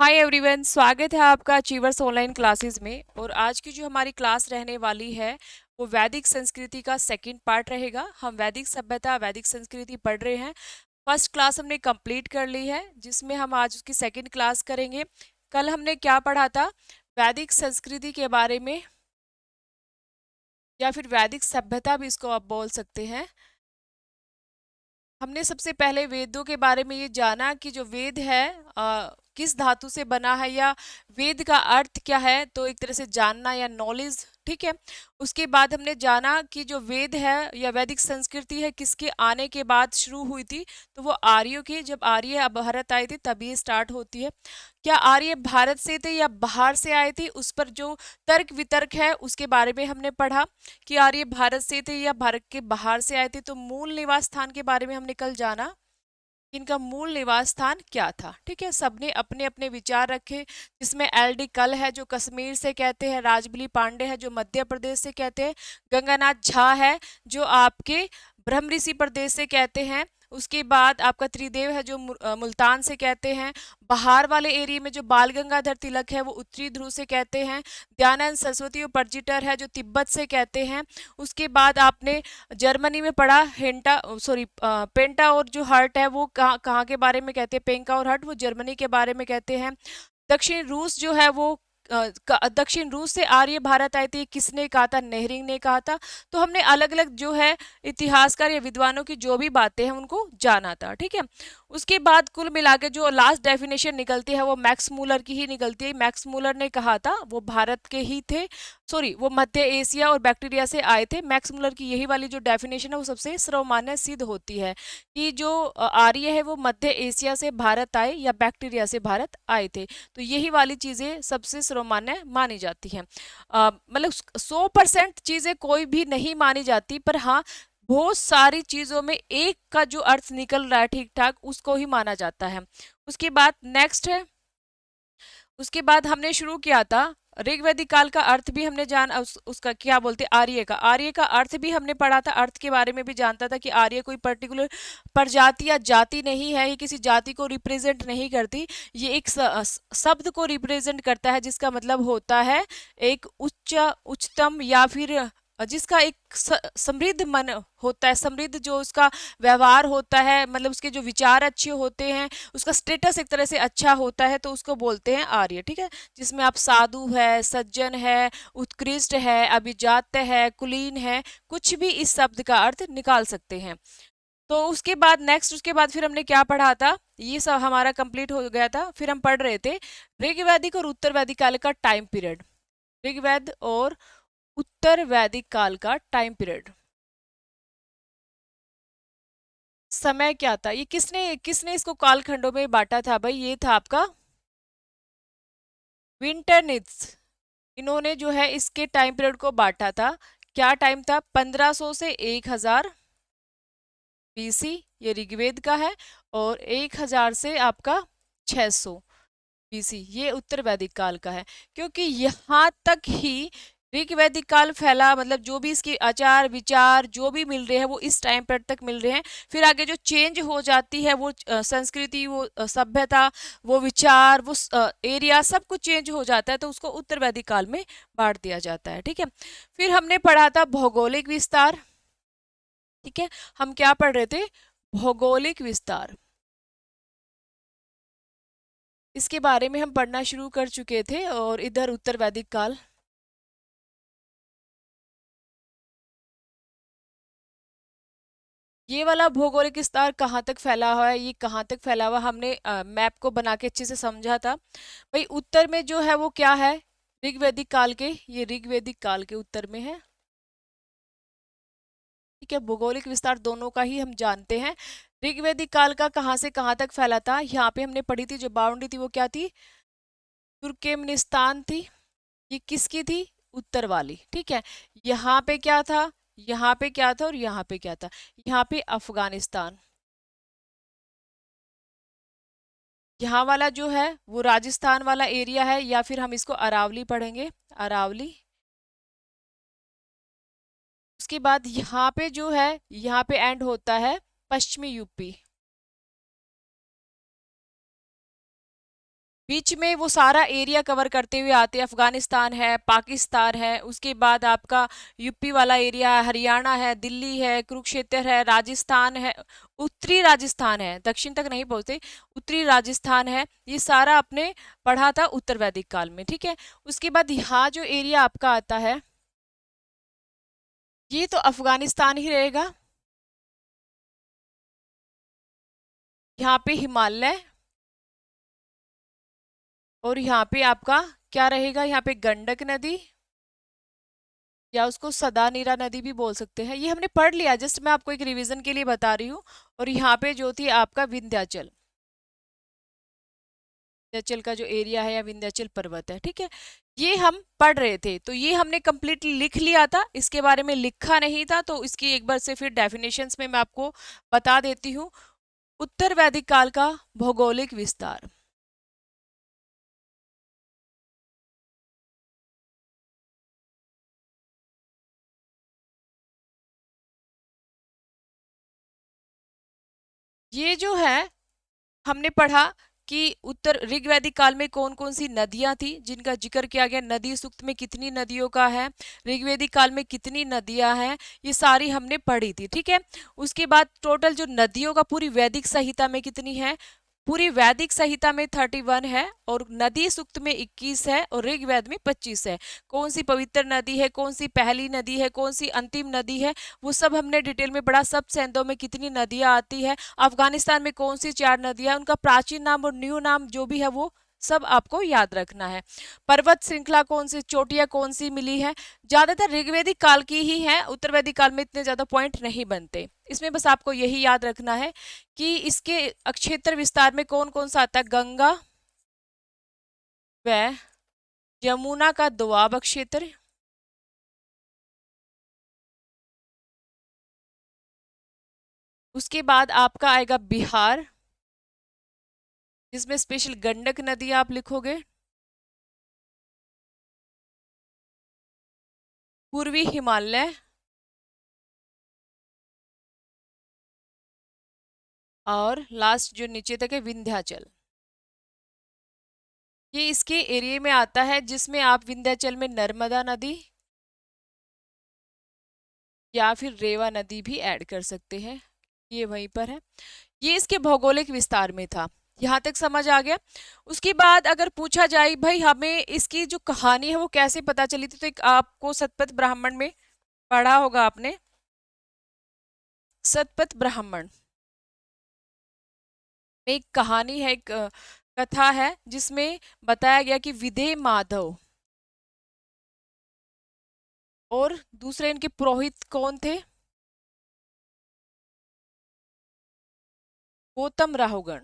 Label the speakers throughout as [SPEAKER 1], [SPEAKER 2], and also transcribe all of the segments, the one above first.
[SPEAKER 1] Hi everyone, स्वागत है आपका अचीवर्स ऑनलाइन क्लासेस में। और आज की जो हमारी क्लास रहने वाली है वो वैदिक संस्कृति का सेकंड पार्ट रहेगा। हम वैदिक सभ्यता वैदिक संस्कृति पढ़ रहे हैं। फर्स्ट क्लास हमने कंप्लीट कर ली है, जिसमें हम आज उसकी सेकंड क्लास करेंगे। कल हमने क्या पढ़ा था? वैदिक संस्कृति के बारे में, या फिर वैदिक सभ्यता भी इसको आप बोल सकते हैं। हमने सबसे पहले वेदों के बारे में ये जाना कि जो वेद है किस धातु से बना है, या वेद का अर्थ क्या है, तो एक तरह से जानना या नॉलेज। ठीक है। उसके बाद हमने जाना कि जो वेद है या वैदिक संस्कृति है किसके आने के बाद शुरू हुई थी। तो वो आर्यों की, जब आर्य भारत आए थे तभी स्टार्ट होती है। क्या आर्य भारत से थे या बाहर से आए थे, उस पर जो तर्क वितर्क है उसके बारे में हमने पढ़ा कि आर्य भारत से थे या भारत के बाहर से आए थे। तो मूल निवास स्थान के बारे में हमने कल जाना, इनका मूल निवास स्थान क्या था। ठीक है, सबने अपने अपने विचार रखे, जिसमें एल डी कल है जो कश्मीर से कहते हैं, राजबली पांडे है जो मध्य प्रदेश से कहते हैं, गंगानाथ झा है जो आपके ब्रह्म ऋषि प्रदेश से कहते हैं। उसके बाद आपका त्रिदेव है जो मुल्तान से कहते हैं। बाहर वाले एरिया में जो बाल गंगाधर तिलक है वो उत्तरी ध्रुव से कहते हैं। दयानंद सरस्वती और पर्जिटर है जो तिब्बत से कहते हैं। उसके बाद आपने जर्मनी में पढ़ा हेंटा, सॉरी, पेंटा और जो हर्ट है वो कहाँ कहाँ के बारे में कहते हैं। पेंका और हर्ट वो जर्मनी के बारे में कहते हैं। दक्षिण रूस जो है वो दक्षिण रूस से आर्य भारत आए थे, किसने कहा था? नेहरिंग ने कहा था। तो हमने अलग अलग जो है इतिहासकार या विद्वानों की जो भी बातें हैं उनको जाना था। ठीक है। उसके बाद कुल मिला के जो लास्ट डेफिनेशन निकलती है वो मैक्स मूलर की ही निकलती है। मैक्स मूलर ने कहा था, वो भारत के ही थे, सॉरी वो मध्य एशिया और बैक्टीरिया से आए थे। मैक्स मूलर की यही वाली जो डेफिनेशन है वो सबसे सर्वमान्य सिद्ध होती है कि जो आर्य है वो मध्य एशिया से भारत आए या बैक्टीरिया से भारत आए थे। तो यही वाली चीजें सबसे सर्वमान्य मानी जाती हैं। मतलब 100% चीजें कोई भी नहीं मानी जाती, पर हाँ बहुत सारी चीजों में एक का जो अर्थ निकल रहा है ठीक ठाक उसको ही माना जाता है। उसके बाद नेक्स्ट है, उसके बाद हमने शुरू किया था ऋग्वैदिक काल का अर्थ भी हमने जाना। उसका क्या बोलते हैं, आर्य का अर्थ भी हमने पढ़ा था। अर्थ के बारे में भी जानता था कि आर्य कोई पर्टिकुलर प्रजाति या जाति नहीं है, ये किसी जाति को रिप्रेजेंट नहीं करती, ये एक शब्द को रिप्रेजेंट करता है जिसका मतलब होता है एक उच्चतम, या फिर जिसका एक समृद्ध मन होता है, समृद्ध जो उसका व्यवहार होता है, मतलब उसके जो विचार अच्छे होते हैं, उसका स्टेटस एक तरह से अच्छा होता है, तो उसको बोलते हैं आर्य। ठीक है। जिसमें आप साधु है, सज्जन है, उत्कृष्ट है, अभिजात है, कुलीन है, कुछ भी इस शब्द का अर्थ निकाल सकते हैं। तो उसके बाद नेक्स्ट, उसके बाद फिर हमने क्या पढ़ा था, ये सब हमारा कंप्लीट हो गया था। फिर हम पढ़ रहे थे ऋग्वैदिक और उत्तर वैदिक काल का टाइम पीरियड। ऋग्वेद और उत्तर वैदिक काल का टाइम पीरियड, समय क्या था, ये किसने किसने इसको कालखंडों में बांटा था भाई? ये था आपका विंटरनित्स। इन्होंने जो है इसके टाइम पीरियड को बांटा था। क्या टाइम था? 1500 से 1000 बीसी, ये ऋग्वेद का है। और 1000 से आपका 600 बीसी, ये उत्तर वैदिक काल का है। क्योंकि यहाँ तक ही ऋग वैदिक काल फैला, मतलब जो भी इसके आचार विचार जो भी मिल रहे हैं वो इस टाइम पर तक मिल रहे हैं। फिर आगे जो चेंज हो जाती है वो संस्कृति, वो सभ्यता, वो विचार, वो एरिया, सब कुछ चेंज हो जाता है, तो उसको उत्तर वैदिक काल में बांट दिया जाता है। ठीक है। फिर हमने पढ़ा था भौगोलिक विस्तार। ठीक है। हम क्या पढ़ रहे थे? भौगोलिक विस्तार। इसके बारे में हम पढ़ना शुरू कर चुके थे। और इधर उत्तर वैदिक काल, ये वाला भौगोलिक विस्तार कहाँ तक फैला हुआ है, ये कहाँ तक फैला हुआ, हमने मैप को बना के अच्छे से समझा था। भाई उत्तर में जो है वो क्या है? ऋग्वैदिक काल के, ये ऋग्वैदिक काल के उत्तर में है। ठीक है। भौगोलिक विस्तार दोनों का ही हम जानते हैं। ऋग्वैदिक काल का कहाँ से कहाँ तक फैला था, यहाँ पे हमने पढ़ी थी जो बाउंड्री थी वो क्या थी? तुर्कमेनिस्तान थी। ये किसकी थी? उत्तर वाली। ठीक है। यहाँ पे क्या था? यहाँ पे क्या था और यहाँ पे क्या था? यहाँ पे अफगानिस्तान। यहाँ वाला जो है वो राजस्थान वाला एरिया है, या फिर हम इसको अरावली पढ़ेंगे, अरावली। उसके बाद यहाँ पे जो है, यहाँ पे एंड होता है पश्चिमी यूपी। बीच में वो सारा एरिया कवर करते हुए आते हैं, अफगानिस्तान है, पाकिस्तान है, उसके बाद आपका यूपी वाला एरिया है, हरियाणा है, दिल्ली है, कुरुक्षेत्र है, राजस्थान है, उत्तरी राजस्थान है, दक्षिण तक नहीं पहुंचते, उत्तरी राजस्थान है, ये सारा आपने पढ़ा था उत्तर वैदिक काल में, ठीक है। उसके बाद यहाँ जो एरिया आपका आता है, ये तो अफगानिस्तान ही रहेगा। यहाँ पे हिमालय, और यहाँ पे आपका क्या रहेगा, यहाँ पे गंडक नदी, या उसको सदा नीरा नदी भी बोल सकते हैं, ये हमने पढ़ लिया, जस्ट मैं आपको एक रिवीजन के लिए बता रही हूँ। और यहाँ पे जो थी आपका विंध्याचल, विंध्याचल का जो एरिया है या विंध्याचल पर्वत है, ठीक है। ये हम पढ़ रहे थे, तो ये हमने कंप्लीटली लिख लिया था, इसके बारे में लिखा नहीं था, तो इसकी एक बार से फिर डेफिनेशंस में मैं आपको बता देती हूँ। उत्तर वैदिक काल का भौगोलिक विस्तार, ये जो है हमने पढ़ा कि उत्तर ऋग्वैदिक काल में कौन कौन सी नदियां थी जिनका जिक्र किया गया, नदी सूक्त में कितनी नदियों का है, ऋग्वैदिक काल में कितनी नदियां हैं, ये सारी हमने पढ़ी थी, ठीक है। उसके बाद टोटल जो नदियों का पूरी वैदिक संहिता में कितनी है, पूरी वैदिक संहिता में 31 है, और नदी सूक्त में 21 है, और ऋग्वेद में 25 है। कौन सी पवित्र नदी है, कौन सी पहली नदी है, कौन सी अंतिम नदी है, वो सब हमने डिटेल में पढ़ा। सब सेंधों में कितनी नदियां आती है, अफगानिस्तान में कौन सी 4 नदियां, उनका प्राचीन नाम और न्यू नाम जो भी है वो सब आपको याद रखना है। पर्वत श्रृंखला कौन सी, चोटियां कौन सी मिली है, ज्यादातर ऋग्वैदिक काल की ही है, उत्तर वैदिक काल में इतने ज्यादा पॉइंट नहीं बनते। इसमें बस आपको यही याद रखना है कि इसके क्षेत्र विस्तार में कौन कौन सा आता है, गंगा व यमुना का दोआब क्षेत्र, उसके बाद आपका आएगा बिहार, जिसमें स्पेशल गंडक नदी आप लिखोगे, पूर्वी हिमालय, और लास्ट जो नीचे तक है विंध्याचल। ये इसके एरिया में आता है, जिसमें आप विंध्याचल में नर्मदा नदी या फिर रेवा नदी भी ऐड कर सकते हैं, ये वहीं पर है। ये इसके भौगोलिक विस्तार में था, यहाँ तक समझ आ गया। उसके बाद अगर पूछा जाए भाई हमें इसकी जो कहानी है वो कैसे पता चली थी, तो एक आपको सतपथ ब्राह्मण में पढ़ा होगा आपने, सतपथ ब्राह्मण में एक कहानी है, एक कथा है, जिसमें बताया गया कि विदेह माधव और दूसरे इनके पुरोहित कौन थे, गौतम राहुगण।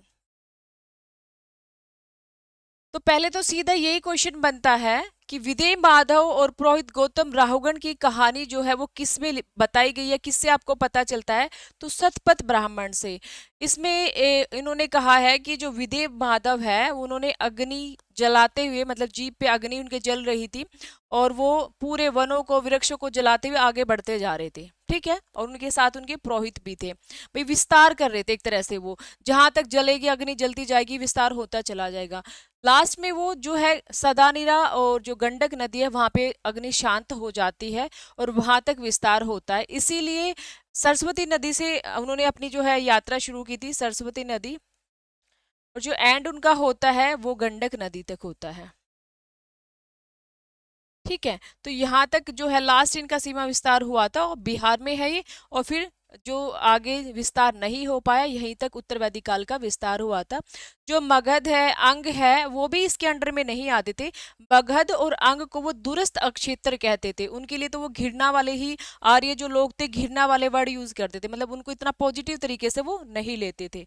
[SPEAKER 1] तो पहले तो सीधा यही क्वेश्चन बनता है कि विदेह माधव और पुरोहित गौतम राहुगण की कहानी जो है वो किस में बताई गई है, किससे आपको पता चलता है, तो सतपथ ब्राह्मण से। इसमें इन्होंने कहा है कि जो विदेह माधव है उन्होंने अग्नि जलाते हुए, मतलब जीप पे अग्नि उनके जल रही थी, और वो पूरे वनों को, वृक्षों को जलाते हुए आगे बढ़ते जा रहे थे, ठीक है, और उनके साथ उनके पुरोहित भी थे, भाई विस्तार कर रहे थे एक तरह से, वो जहां तक जलेगी अग्नि जलती जाएगी, विस्तार होता चला जाएगा। लास्ट में वो जो है सदानीरा और जो गंडक नदी है वहां पे अग्नि शांत हो जाती है, और वहां तक विस्तार होता है। इसीलिए सरस्वती नदी से उन्होंने अपनी जो है यात्रा शुरू की थी, सरस्वती नदी, और जो एंड उनका होता है वो गंडक नदी तक होता है, ठीक है। तो यहाँ तक जो है लास्ट इनका सीमा विस्तार हुआ था, और बिहार में है ये, और फिर जो आगे विस्तार नहीं हो पाया, यहीं तक उत्तर वैदिक काल का विस्तार हुआ था। जो मगध है, अंग है, वो भी इसके अंडर में नहीं आते थे। मगध और अंग को वो दूरस्थ अक्षेत्र कहते थे, उनके लिए तो वो घृणा वाले ही, आर्य जो लोग थे घृणा वाले वर्ड यूज करते थे, मतलब उनको इतना पॉजिटिव तरीके से वो नहीं लेते थे,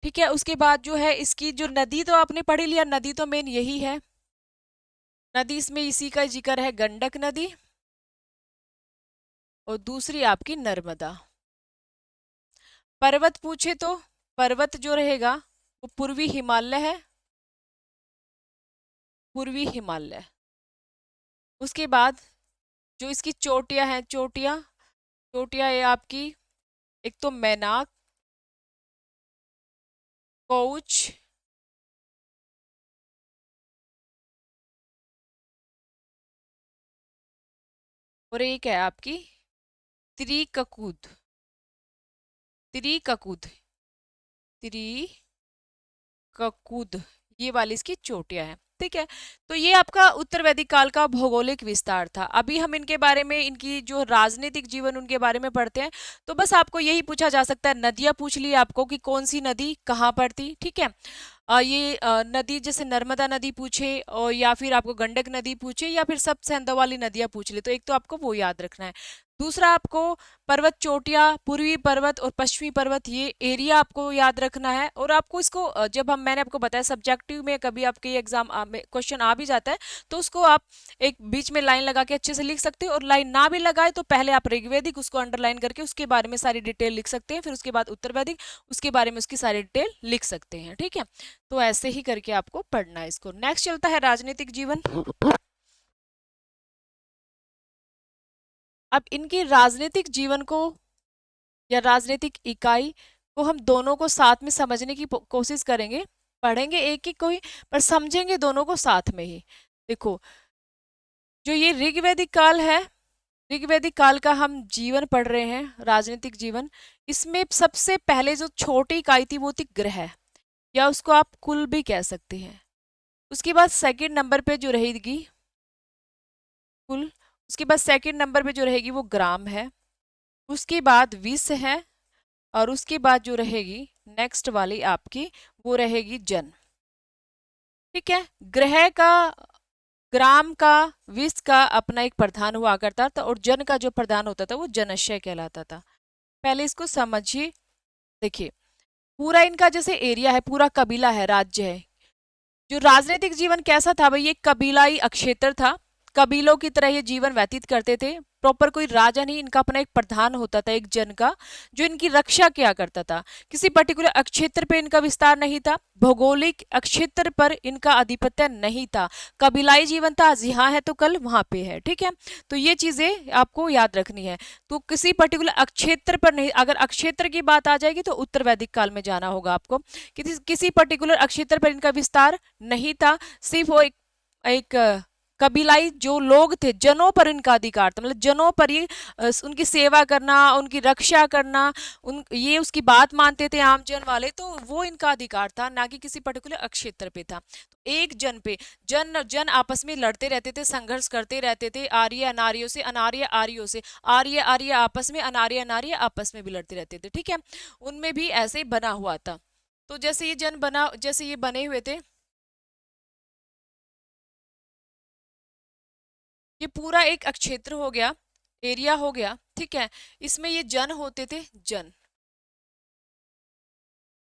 [SPEAKER 1] ठीक है। उसके बाद जो है इसकी जो नदी तो आपने पढ़ ही लिया, नदी तो मेन यही है, नदी इसमें इसी का जिक्र है, गंडक नदी, और दूसरी आपकी नर्मदा। पर्वत पूछे तो पर्वत जो रहेगा वो पूर्वी हिमालय है, पूर्वी हिमालय। उसके बाद जो इसकी चोटियां हैं, चोटियां, चोटियां ये आपकी एक तो मैनाक, कोउच, और एक है आपकी त्रिककुद, त्रिककुद, त्रिककुद, ये वाली इसकी चोटियां हैं। ठीक है, तो ये आपका उत्तर वैदिक काल का भौगोलिक विस्तार था। अभी हम इनके बारे में, इनकी जो राजनीतिक जीवन उनके बारे में पढ़ते हैं। तो बस आपको यही पूछा जा सकता है, नदियां पूछ ली आपको कि कौन सी नदी कहाँ पर थी। ठीक है, ये नदी जैसे नर्मदा नदी पूछे, और या फिर आपको गंडक नदी पूछे, या फिर सब सेंधव वाली नदियां पूछ ले, तो एक तो आपको वो याद रखना है। दूसरा आपको पर्वत चोटियां, पूर्वी पर्वत और पश्चिमी पर्वत, ये एरिया आपको याद रखना है। और आपको इसको जब हम, मैंने आपको बताया सब्जेक्टिव में कभी आपके एग्जाम में क्वेश्चन आ भी जाता है, तो उसको आप एक बीच में लाइन लगा के अच्छे से लिख सकते हो। और लाइन ना भी लगाए तो पहले आप ऋग्वेदिक उसको अंडरलाइन करके उसके बारे में सारी डिटेल लिख सकते हैं, फिर उसके बाद उत्तर वैदिक, उसके बारे में उसकी सारी डिटेल लिख सकते हैं। ठीक है, तो ऐसे ही करके आपको पढ़ना है इसको। नेक्स्ट चलता है राजनीतिक जीवन। अब इनकी राजनीतिक जीवन को या राजनीतिक इकाई को हम दोनों को साथ में समझने की कोशिश करेंगे। पढ़ेंगे एक एक को ही, पर समझेंगे दोनों को साथ में ही। देखो, जो ये ऋग्वैदिक काल है, ऋग्वैदिक काल का हम जीवन पढ़ रहे हैं, राजनीतिक जीवन। इसमें सबसे पहले जो छोटी इकाई थी वो थी ग्रह, या उसको आप कुल भी कह सकते हैं। उसके बाद सेकंड नंबर पे जो रहेगी कुल, उसके बाद सेकंड नंबर पे जो रहेगी वो ग्राम है, उसके बाद विष है, और उसके बाद जो रहेगी नेक्स्ट वाली आपकी वो रहेगी जन। ठीक है, ग्रह का, ग्राम का, विष का अपना एक प्रधान हुआ करता था, और जन का जो प्रधान होता था वो जनशय कहलाता था। पहले इसको समझिए। देखिए, पूरा इनका जैसे एरिया है, पूरा कबीला है, राज्य है। जो राजनीतिक जीवन कैसा था भाई, ये कबीलाई अक्षेत्र था। कबीलों की तरह ये जीवन व्यतीत करते थे। प्रॉपर कोई राजा नहीं, इनका अपना एक प्रधान होता था, एक जन का, जो इनकी रक्षा किया करता था। किसी पर्टिकुलर अक्षेत्र पे इनका विस्तार नहीं था, भौगोलिक अक्षेत्र पर इनका आधिपत्य नहीं था। कबीलाई जीवन था, आज यहाँ है तो कल वहां पे है। ठीक है, तो ये चीजें आपको याद रखनी है। तो किसी पर्टिकुलर अक्षेत्र पर नहीं, अगर अक्षेत्र की बात आ जाएगी तो उत्तर वैदिक काल में जाना होगा आपको। किसी पर्टिकुलर अक्षेत्र पर इनका विस्तार नहीं था, सिर्फ वो एक कबीलाई जो लोग थे, जनों पर इनका अधिकार था। मतलब जनों पर ही उनकी सेवा करना, उनकी रक्षा करना, ये उसकी बात मानते थे आम जन वाले, तो वो इनका अधिकार था, ना कि किसी पर्टिकुलर अक्षेत्र पे था। तो एक जन पे जन जन आपस में लड़ते रहते थे, संघर्ष करते रहते थे, आर्य अनार्यों से, अनार्य आर्यों से, आर्य आर्य आपस में, अनार्य अनार्य आपस में भी लड़ते रहते थे। ठीक है, उनमें भी ऐसे बना हुआ था। तो जैसे ये जन बना, जैसे ये बने हुए थे, ये पूरा एक अक्षेत्र हो गया, एरिया हो गया। ठीक है, इसमें ये जन होते थे, जन,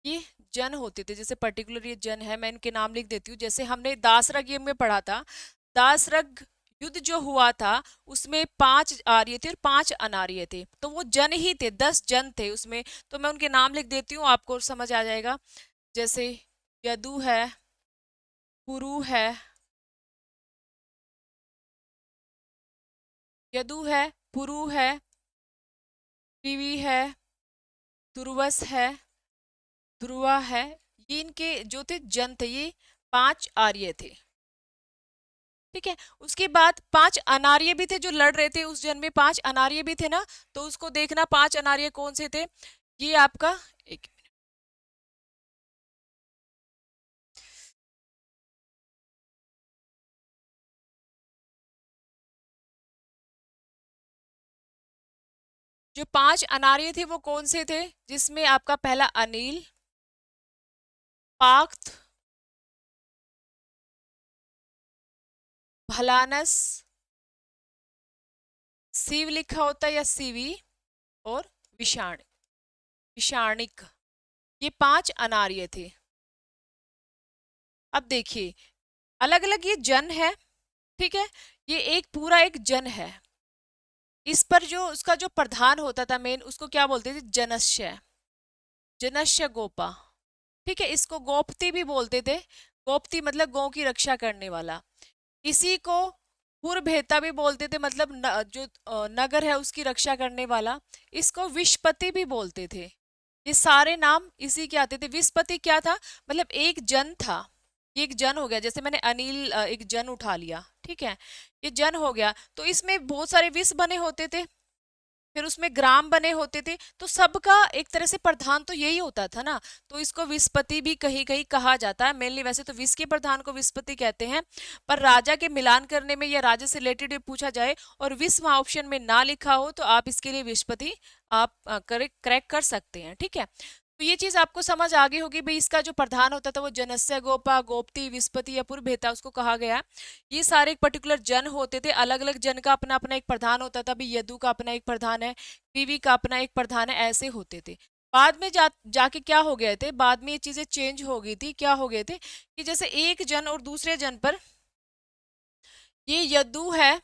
[SPEAKER 1] ये जन होते थे। जैसे पर्टिकुलर ये जन है, मैं इनके नाम लिख देती हूँ। जैसे हमने दासरग ये में पढ़ा था, दासरग युद्ध जो हुआ था उसमें 5 आर्य थे और 5 अनार्य थे, तो वो जन ही थे, 10 जन थे उसमें। तो मैं उनके नाम लिख देती हूँ, आपको समझ आ जाएगा। जैसे यदु है, पुरु है, यदु है, पुरु है, पृवी है, तुर्वस है, ध्रुवा है। ये इनके जो थे जन थे, ये 5 आर्य थे। ठीक है, उसके बाद 5 अनार्य भी थे जो लड़ रहे थे उस जन में, 5 अनार्य भी थे ना, तो उसको देखना 5 अनार्य कौन से थे। ये आपका, एक जो 5 अनार्य थे वो कौन से थे, जिसमें आपका पहला अनिल, पाक्त, भलानस, शिव लिखा होता है या शिवी, और विषाण, विषाणिक, ये 5 अनार्य थे। अब देखिए, अलग अलग ये जन है। ठीक है, ये एक पूरा एक जन है। इस पर जो उसका जो प्रधान होता था मेन, उसको क्या बोलते थे, जनस्य, जनस्य गोपा। ठीक है, इसको गोपति भी बोलते थे। गोपति मतलब गौ की रक्षा करने वाला। इसी को पुरभेता भी बोलते थे, मतलब जो नगर है उसकी रक्षा करने वाला। इसको विष्पति भी बोलते थे। ये सारे नाम इसी के आते थे। विष्पति क्या था, मतलब एक जन था, ये एक जन हो गया, जैसे मैंने अनिल एक जन उठा लिया, ठीक है, ये जन हो गया। तो इसमें बहुत सारे विष बने होते थे, फिर उसमें ग्राम बने होते थे, तो सबका एक तरह से प्रधान तो यही होता था ना, तो इसको विस्पति भी कहीं कहीं कहा जाता है। मेनली वैसे तो विष के प्रधान को विस्पति कहते हैं, पर राजा के मिलान करने में या राजा से रिलेटेड पूछा जाए और विष वहां ऑप्शन में ना लिखा हो तो आप इसके लिए विस्पति आप करेक्ट कर सकते हैं, ठीक है। तो ये चीज आपको समझ आ गई होगी भाई, इसका जो प्रधान होता था वो जनस्य गोपा, गोप्ती, विस्पति या पुरभेता उसको कहा गया। ये सारे एक पर्टिकुलर जन होते थे, अलग अलग जन का अपना अपना एक प्रधान होता था, भी यदु का अपना एक प्रधान है, पीवी का अपना एक प्रधान है, ऐसे होते थे। बाद में जाके क्या हो गए थे, बाद में ये चीजें चेंज हो गई थी, क्या हो गए थे कि जैसे एक जन और दूसरे जन पर ये यदु है,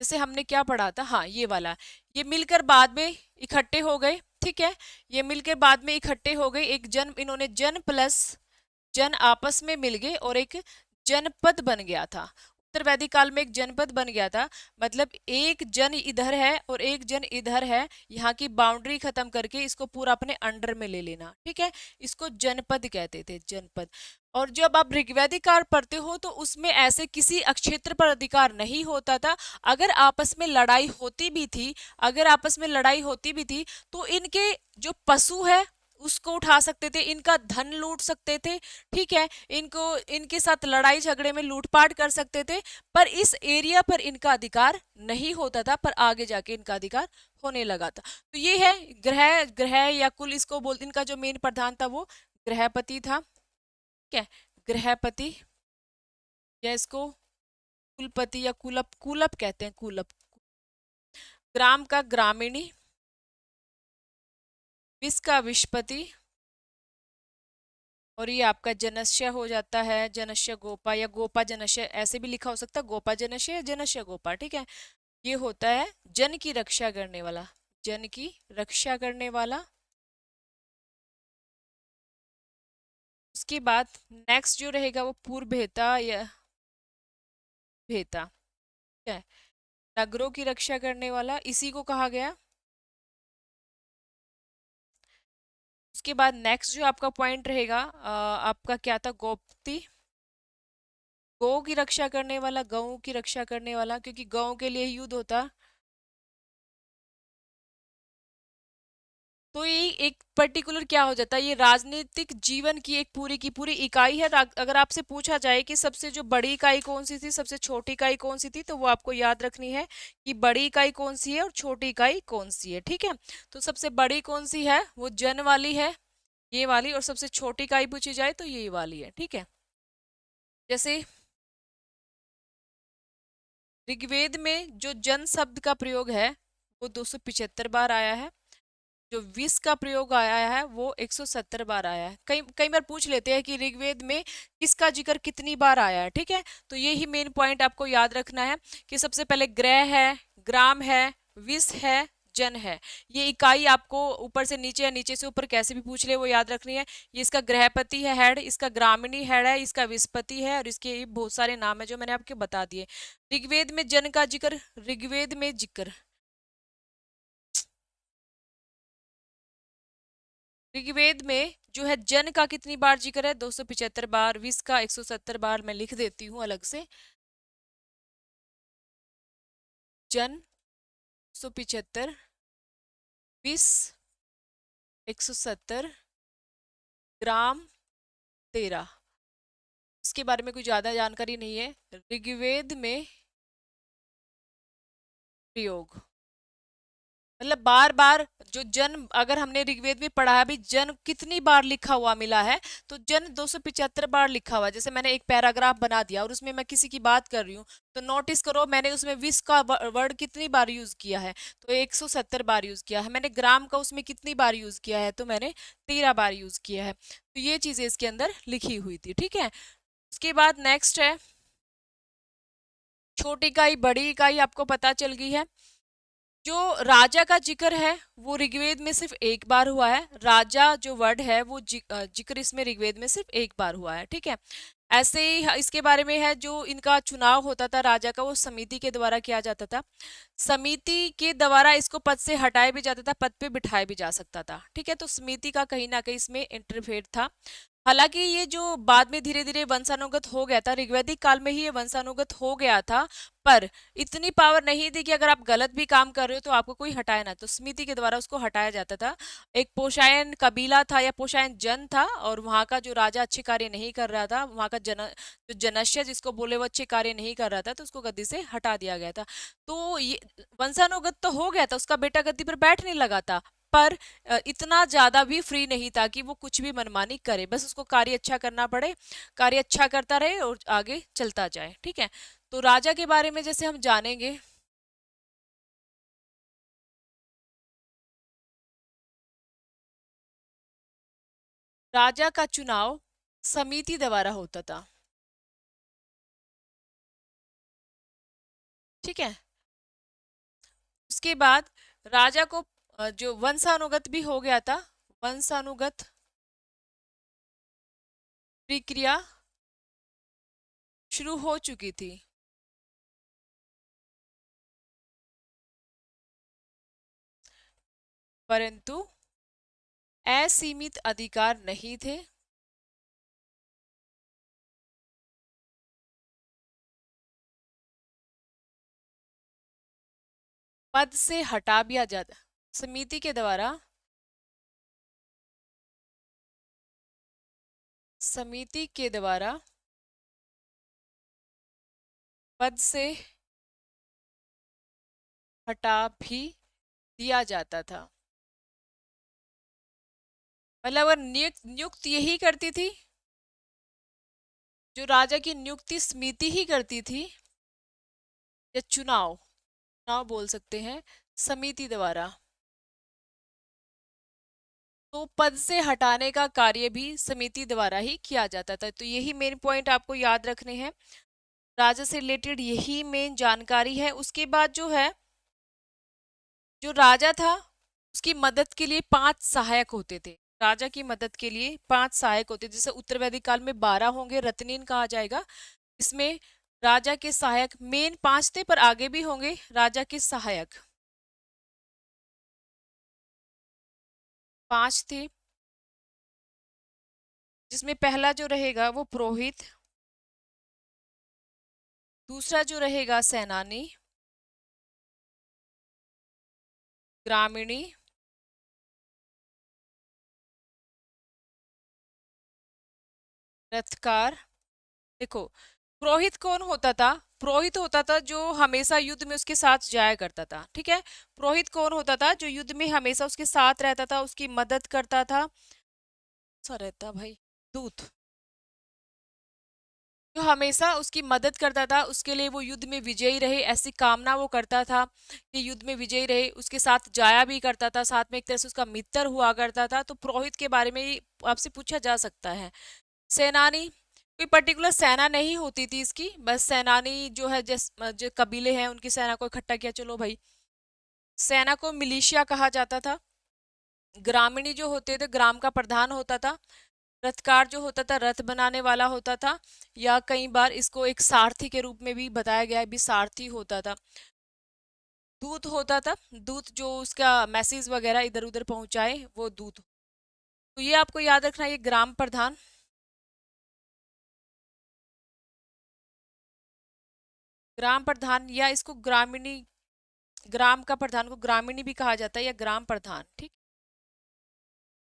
[SPEAKER 1] जैसे हमने क्या पढ़ा था, हाँ ये वाला, ये मिलकर बाद में इकट्ठे हो गए, ठीक है, ये मिलकर बाद में इकट्ठे हो गए, एक जन, इन्होंने जन प्लस जन आपस में मिल गए और एक जनपद बन गया था। उत्तर वैदिक काल में एक जनपद बन गया था, मतलब एक जन इधर है और एक जन इधर है, यहाँ की बाउंड्री खत्म करके इसको पूरा अपने अंडर में ले लेना, ठीक है, इसको जनपद कहते थे, जनपद। और जब आप ऋग्वैदिक काल पढ़ते हो तो उसमें ऐसे किसी क्षेत्र पर अधिकार नहीं होता था। अगर आपस में लड़ाई होती भी थी, अगर आपस में लड़ाई होती भी थी तो इनके जो पशु है उसको उठा सकते थे, इनका धन लूट सकते थे, ठीक है, इनको इनके साथ लड़ाई झगड़े में लूटपाट कर सकते थे, पर इस एरिया पर इनका अधिकार नहीं होता था, पर आगे जाके इनका अधिकार होने लगा था। तो ये है ग्रह, ग्रह या कुल इसको बोलते, इनका जो मेन प्रधान था वो ग्रहपति था, ठीक है, ग्रहपति, या इसको कुलपति या कुलप, कुलप कहते हैं, कुलप। ग्राम का ग्रामीणी, विष का विषपति, और ये आपका जनस्य हो जाता है, जनस्य गोपा या गोपा जनस्य, ऐसे भी लिखा हो सकता है, गोपा जनस्य या जनस्य गोपा, ठीक है। ये होता है जन की रक्षा करने वाला, जन की रक्षा करने वाला। उसके बाद नेक्स्ट जो रहेगा वो पूर्व भेता या भेता, ठीक है, नगरों की रक्षा करने वाला, इसी को कहा गया। उसके बाद नेक्स्ट जो आपका पॉइंट रहेगा आपका क्या था, गोप्ती, गौ की रक्षा करने वाला, गऊ की रक्षा करने वाला, क्योंकि गऊ के लिए युद्ध होता। तो ये एक पर्टिकुलर क्या हो जाता है, ये राजनीतिक जीवन की एक पूरी की पूरी इकाई है। अगर आपसे पूछा जाए कि सबसे जो बड़ी इकाई कौन सी थी, सबसे छोटी इकाई कौन सी थी, तो वो आपको याद रखनी है कि बड़ी इकाई कौन सी है और छोटी इकाई कौन सी है, ठीक है। तो सबसे बड़ी कौन सी है, वो जन वाली है, ये वाली, और सबसे छोटी इकाई पूछी जाए तो ये वाली है, ठीक है। जैसे ऋग्वेद में जो जन शब्द का प्रयोग है वो 275 बार आया है, जो विष का प्रयोग आया है वो 170 बार आया है। कई कई बार पूछ लेते हैं कि ऋग्वेद में किसका जिक्र कितनी बार आया है, ठीक है, तो ये ही मेन पॉइंट आपको याद रखना है कि सबसे पहले ग्रह है, ग्राम है, विष है, जन है। ये इकाई आपको ऊपर से नीचे या नीचे से ऊपर कैसे भी पूछ ले वो याद रखनी है। ये इसका ग्रहपति है हेड, इसका ग्रामीणी हेड है, इसका विस्पति है, और इसके बहुत सारे नाम है जो मैंने आपको बता दिए। ऋग्वेद में जन का जिक्र, ऋग्वेद में जिक्र, ऋग्वेद में जो है जन का कितनी बार जिक्र है, 275 बार, विष का 170 बार। मैं लिख देती हूँ अलग से, जन 175, विष 170, ग्राम 13। इसके बारे में कोई ज्यादा जानकारी नहीं है। ऋग्वेद में प्रयोग मतलब बार बार जो जन, अगर हमने ऋग्वेद में पढ़ा है भी जन कितनी बार लिखा हुआ मिला है, तो जन 275 बार लिखा हुआ है। जैसे मैंने एक पैराग्राफ बना दिया और उसमें मैं किसी की बात कर रही हूँ, तो नोटिस करो मैंने उसमें विष का वर्ड कितनी बार यूज किया है, तो 170 बार यूज किया है। मैंने ग्राम का उसमें कितनी बार यूज किया है, तो मैंने 13 बार यूज किया है। तो ये चीजें इसके अंदर लिखी हुई थी, ठीक है। उसके बाद नेक्स्ट है छोटी इकाई, बड़ी इकाई आपको पता चल गई है। जो राजा का जिक्र है वो ऋग्वेद में सिर्फ एक बार हुआ है, राजा जो वर्ड है वो जिक्र इसमें ऋग्वेद में सिर्फ एक बार हुआ है, ठीक है। ऐसे ही इसके बारे में है, जो इनका चुनाव होता था राजा का वो समिति के द्वारा किया जाता था, समिति के द्वारा इसको पद से हटाया भी जाता था, पद पे बिठाया भी जा सकता था, ठीक है। तो समिति का कहीं ना कहीं इसमें इंटरफेयर था। हालांकि ये जो बाद में धीरे धीरे वंशानुगत हो गया था, ऋग्वैदिक काल में ही ये वंशानुगत हो गया था, पर इतनी पावर नहीं थी कि अगर आप गलत भी काम कर रहे हो तो आपको कोई हटाए ना, तो स्मृति के द्वारा उसको हटाया जाता था। एक पोशायन कबीला था या पोशायन जन था, और वहां का जो राजा अच्छे कार्य नहीं कर रहा था, वहां का जो जनस्य जिसको बोले वो अच्छे कार्य नहीं कर रहा था, तो उसको गद्दी से हटा दिया गया था। तो ये वंशानुगत तो हो गया था, उसका बेटा गद्दी पर बैठने लगा था, पर इतना ज्यादा भी फ्री नहीं था कि वो कुछ भी मनमानी करे, बस उसको कार्य अच्छा करना पड़े, कार्य अच्छा करता रहे और आगे चलता जाए। ठीक है, तो राजा के बारे में जैसे हम जानेंगे। राजा का चुनाव समिति द्वारा होता था। ठीक है, उसके बाद राजा को जो वंशानुगत भी हो गया था, वंशानुगत प्रक्रिया शुरू हो चुकी थी, परंतु असीमित अधिकार नहीं थे। पद से हटा दिया जाता समिति के द्वारा, समिति के द्वारा पद से हटा भी दिया जाता था। मतलब वो नियुक्त नियुक्त यही करती थी, जो राजा की नियुक्ति समिति ही करती थी, या चुनाव, चुनाव बोल सकते हैं, समिति द्वारा। तो पद से हटाने का कार्य भी समिति द्वारा ही किया जाता था। तो यही मेन पॉइंट आपको याद रखने हैं, राजा से रिलेटेड यही मेन जानकारी है। उसके बाद जो है, जो राजा था उसकी मदद के लिए 5 सहायक होते थे। राजा की मदद के लिए 5 सहायक होते थे, जैसे उत्तर वैदिक काल में 12 होंगे, रत्नीन कहा जाएगा। इसमें राजा के सहायक मेन 5 थे, पर आगे भी होंगे राजा के सहायक। 5 थे, जिसमें पहला जो रहेगा वो पुरोहित, दूसरा जो रहेगा सेनानी, ग्रामीणी, रथकार। देखो, पुरोहित कौन होता था? पुरोहित होता था जो हमेशा युद्ध में उसके साथ जाया करता था। ठीक है, पुरोहित कौन होता था? जो युद्ध में हमेशा उसके साथ रहता था, उसकी मदद करता था। सा रहता भाई, दूत, जो हमेशा उसकी मदद करता था, उसके लिए वो युद्ध में विजयी रहे ऐसी कामना वो करता था, कि युद्ध में विजयी रहे, उसके साथ जाया भी करता था, साथ में एक तरह से उसका मित्र हुआ करता था। तो पुरोहित के बारे में ही आपसे पूछा जा सकता है। सेनानी, कोई पर्टिकुलर सेना नहीं होती थी इसकी, बस सेनानी जो है, जो कबीले हैं उनकी सेना को इकट्ठा किया, चलो भाई। सेना को मिलिशिया कहा जाता था। ग्रामीणी जो होते थे, ग्राम का प्रधान होता था। रथकार जो होता था, रथ बनाने वाला होता था, या कई बार इसको एक सारथी के रूप में भी बताया गया है, भी सारथी होता था। दूत होता था, दूत जो उसका मैसेज वगैरह इधर उधर पहुंचाए, वो दूत। तो ये आपको याद रखना, ये ग्राम प्रधान, ग्राम प्रधान, या इसको ग्रामीणी, ग्राम का प्रधान को ग्रामीणी भी कहा जाता है, या ग्राम प्रधान। ठीक,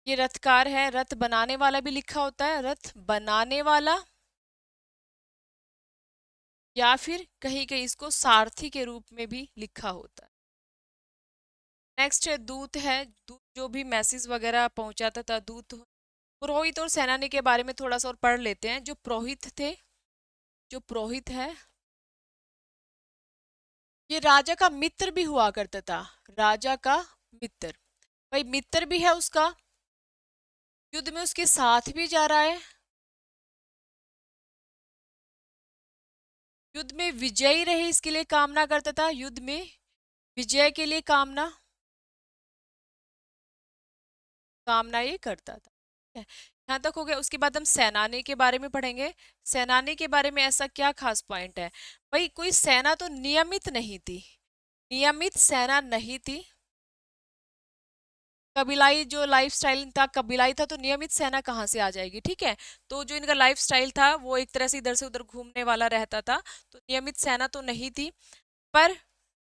[SPEAKER 1] ये रथकार है, रथ बनाने वाला भी लिखा होता है, रथ बनाने वाला, या फिर कहीं कहीं इसको सारथी के रूप में भी लिखा होता है। नेक्स्ट है दूत है, दूत जो भी मैसेज वगैरह पहुंचाता था, दूत। पुरोहित और सेनानी के बारे में थोड़ा सा और पढ़ लेते हैं। जो पुरोहित थे, जो पुरोहित है, ये राजा का मित्र भी हुआ करता था, राजा का मित्र। भाई मित्र भी है उसका, युद्ध में उसके साथ भी जा रहा है, युद्ध में विजयी रहे इसके लिए कामना करता था, युद्ध में विजय के लिए कामना, कामना ये करता था। ठीक है, यहाँ तक हो गया। उसके बाद हम सेनानी के बारे में पढ़ेंगे। सेनानी के बारे में ऐसा क्या खास पॉइंट है? भाई कोई सेना तो नियमित नहीं थी, नियमित सेना नहीं थी। कबीलाई जो लाइफस्टाइल था, कबीलाई था, तो नियमित सेना कहाँ से आ जाएगी, ठीक है। तो जो इनका लाइफस्टाइल था वो एक तरह से इधर से उधर घूमने वाला रहता था, तो नियमित सेना तो नहीं थी। पर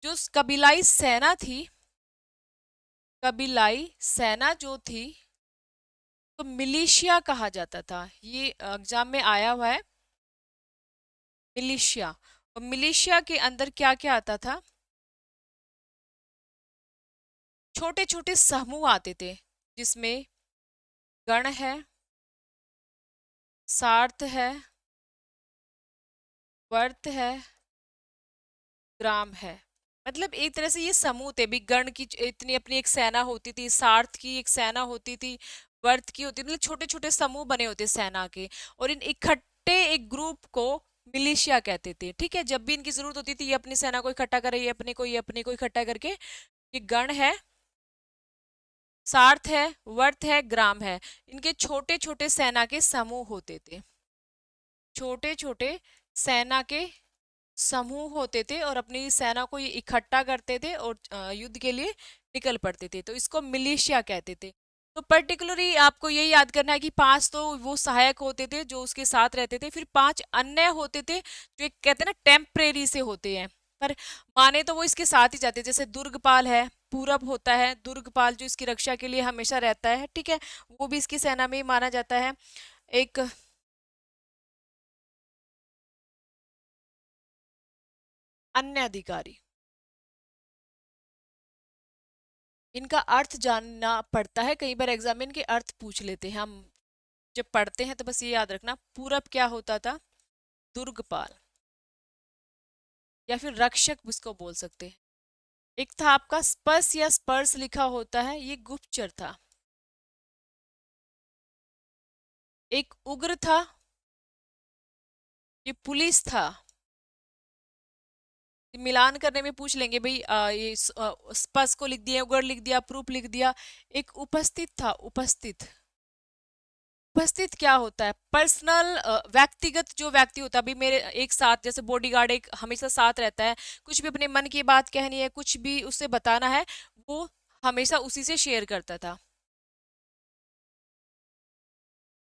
[SPEAKER 1] जो कबीलाई सेना थी, कबीलाई सेना जो थी, तो मिलिशिया कहा जाता था। ये एग्जाम में आया हुआ है, मिलिशिया। और मिलिशिया के अंदर क्या क्या आता था? छोटे छोटे समूह आते थे, जिसमें गण है, सार्थ है, वर्त है, ग्राम है। मतलब एक तरह से ये समूह थे भी। गण की इतनी अपनी एक सेना होती थी, सार्थ की एक सेना होती थी, वर्त की होती थी, मतलब छोटे छोटे समूह बने होते सेना के। और इन इकट्ठे एक ग्रुप को मिलिशिया कहते थे, ठीक है। जब भी इनकी जरूरत होती थी, ये अपनी सेना को इकट्ठा करे, ये अपने को इकट्ठा करके, ये गण है, सार्थ है, वर्त है, ग्राम है, इनके छोटे छोटे सेना के समूह होते थे। छोटे छोटे सेना के समूह होते थे और अपनी सेना को ये इकट्ठा करते थे और युद्ध के लिए निकल पड़ते थे, तो इसको मिलिशिया कहते थे। तो पर्टिकुलरली आपको ये याद करना है कि 5 तो वो सहायक होते थे जो उसके साथ रहते थे, फिर 5 अन्य होते थे जो एक कहते हैं ना टेम्परेरी से होते हैं, पर माने तो वो इसके साथ ही जाते हैं। जैसे दुर्गपाल है, पूरब होता है दुर्गपाल जो इसकी रक्षा के लिए हमेशा रहता है, ठीक है, वो भी इसकी सेना में ही माना जाता है। एक अन्य अधिकारी, इनका अर्थ जानना पड़ता है, कई बार एग्जाम में इनके अर्थ पूछ लेते हैं हम जब पढ़ते हैं, तो बस ये याद रखना। पूरब क्या होता था? दुर्गपाल, या फिर रक्षक भी इसको बोल सकते हैं। एक था आपका स्पर्श या स्पर्श लिखा होता है, ये गुप्तचर था। एक उग्र था, ये पुलिस था। मिलान करने में पूछ लेंगे भाई, ये स्पर्श को लिख दिया, उग्र लिख दिया, प्रूफ लिख दिया। एक उपस्थित था, उपस्थित। उपस्थित क्या होता है? पर्सनल, व्यक्तिगत जो व्यक्ति होता है, अभी मेरे एक साथ जैसे बॉडीगार्ड एक हमेशा साथ रहता है, कुछ भी अपने मन की बात कहनी है, कुछ भी उससे बताना है, वो हमेशा उसी से शेयर करता था।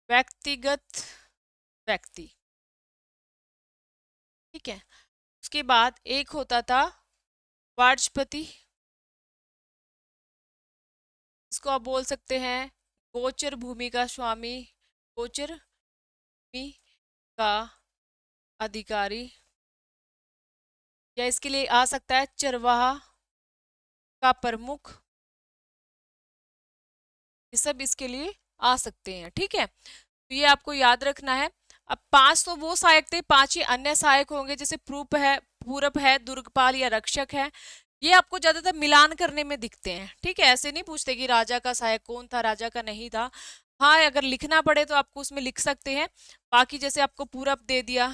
[SPEAKER 1] व्यक्तिगत व्यक्ति, ठीक है। उसके बाद एक होता था वाचस्पति, इसको आप बोल सकते हैं गोचर भूमि का स्वामी, गोचर भूमि का अधिकारी, या इसके लिए आ सकता है चरवाहा का प्रमुख, ये सब इसके लिए आ सकते हैं, ठीक है। तो ये आपको याद रखना है। अब 5 तो वो सहायक थे, 5 ही अन्य सहायक होंगे, जैसे प्रूप है, पूरब है, दुर्गपाल या रक्षक है। ये आपको ज्यादातर मिलान करने में दिखते हैं, ठीक है। ऐसे नहीं पूछते कि राजा का सहायक कौन था, राजा का नहीं था। हाँ, अगर लिखना पड़े तो आपको उसमें लिख सकते हैं। बाकी जैसे आपको पूरब दे दिया,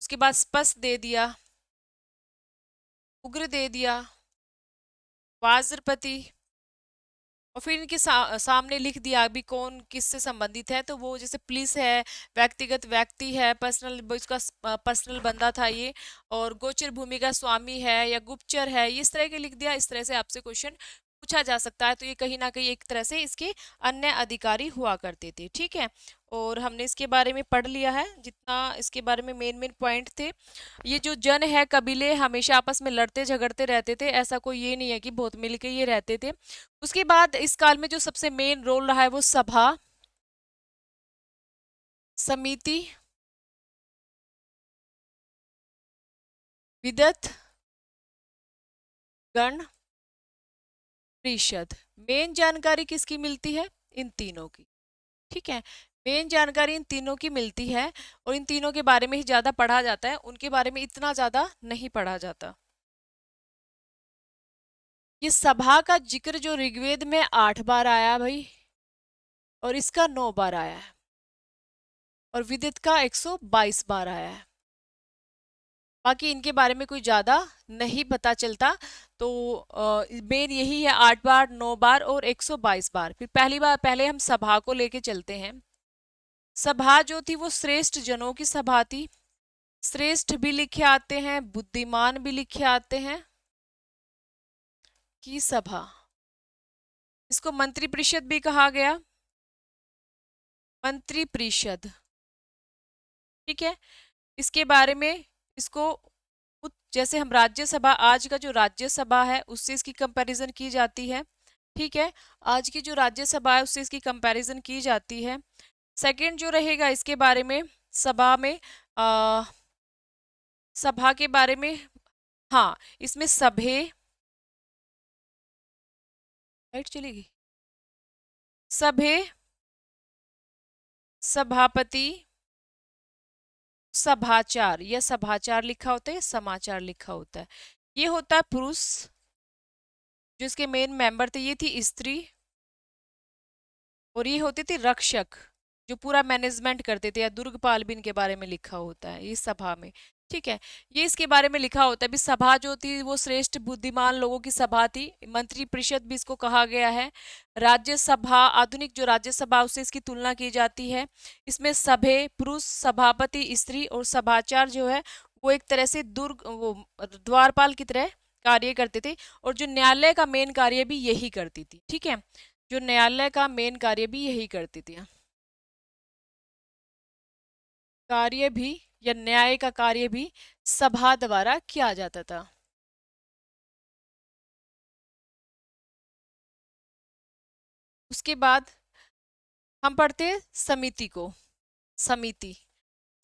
[SPEAKER 1] उसके बाद स्पष्ट दे दिया, उग्र दे दिया, वाज्रपति, और फिर इनके सामने लिख दिया अभी कौन किससे संबंधित है, तो वो जैसे पुलिस है, व्यक्तिगत व्यक्ति है, पर्सनल, इसका पर्सनल बंदा था ये, और गोचर भूमि का स्वामी है या गुप्तचर है, इस तरह के लिख दिया। इस तरह से आपसे क्वेश्चन पूछा जा सकता है। तो ये कहीं ना कहीं एक तरह से इसके अन्य अधिकारी हुआ करते थे, ठीक है। और हमने इसके बारे में पढ़ लिया है जितना इसके बारे में मेन मेन पॉइंट थे। ये जो जन है, कबीले हमेशा आपस में लड़ते झगड़ते रहते थे, ऐसा कोई ये नहीं है कि बहुत मिलके ये रहते थे। उसके बाद इस काल में जो सबसे मेन रोल रहा है वो सभा, समिति, विदत, गण, परिषद। मेन जानकारी किसकी मिलती है? इन तीनों की, ठीक है। मेन जानकारी इन तीनों की मिलती है, और इन तीनों के बारे में ही ज्यादा पढ़ा जाता है, उनके बारे में इतना ज्यादा नहीं पढ़ा जाता। ये सभा का जिक्र जो ऋग्वेद में 8 बार आया भाई, और इसका 9 बार आया है, और विदित का 122 बार आया है। बाकी इनके बारे में कोई ज्यादा नहीं पता चलता। तो मेन यही है, 8 बार, 9 बार और 122 बार। फिर पहली बार पहले हम सभा को लेके चलते हैं। सभा जो थी वो श्रेष्ठ जनों की सभा थी। श्रेष्ठ भी लिखे आते हैं, बुद्धिमान भी लिखे आते हैं, की सभा। इसको मंत्री परिषद भी कहा गया, मंत्री परिषद। ठीक है, इसके बारे में इसको जैसे हम राज्यसभा, आज का जो राज्यसभा है उससे इसकी कंपैरिजन की जाती है। ठीक है, आज की जो राज्यसभा है उससे इसकी कंपैरिजन की जाती है। सेकंड जो रहेगा इसके बारे में, सभा में आ, सभा के बारे में, हाँ इसमें सभे, राइट चलेगी, सभे, सभापति, सभाचार, या सभाचार लिखा होता है, समाचार लिखा होता है। ये होता है पुरुष, जो इसके मेन मेंबर थे ये थी स्त्री, और ये होती थी रक्षक, जो पूरा मैनेजमेंट करते थे, या दुर्गपाल भी इनके बारे में लिखा होता है इस सभा में। ठीक है, ये इसके बारे में लिखा होता है। भी सभा जो थी वो श्रेष्ठ बुद्धिमान लोगों की सभा थी, मंत्री परिषद भी इसको कहा गया है। राज्यसभा, आधुनिक जो राज्यसभा उससे इसकी तुलना की जाती है। इसमें सभे, पुरुष, सभापति स्त्री, और सभाचार जो है वो एक तरह से दुर्ग, वो द्वारपाल की तरह कार्य करते थे, और जो न्यायालय का मेन कार्य भी यही करती थी। ठीक है, जो न्यायालय का मेन कार्य भी यही करती थी, कार्य भी या न्याय का कार्य भी सभा द्वारा किया जाता था। उसके बाद हम पढ़ते हैं समिति को। समिति,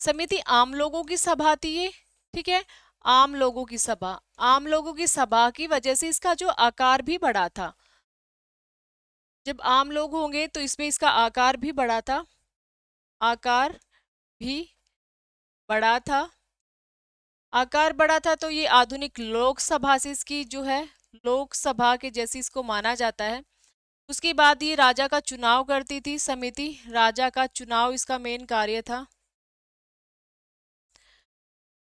[SPEAKER 1] समिति आम लोगों की सभा थी ये। ठीक है, आम लोगों की सभा, आम लोगों की सभा की वजह से इसका जो आकार भी बड़ा था। जब आम लोग होंगे तो इसमें इसका आकार भी बड़ा था, आकार भी बड़ा था। आकार बड़ा था तो ये आधुनिक लोकसभा से इसकी जो है लोकसभा के जैसी इसको माना जाता है। उसके बाद ये राजा का चुनाव करती थी समिति, राजा का चुनाव इसका मेन कार्य था।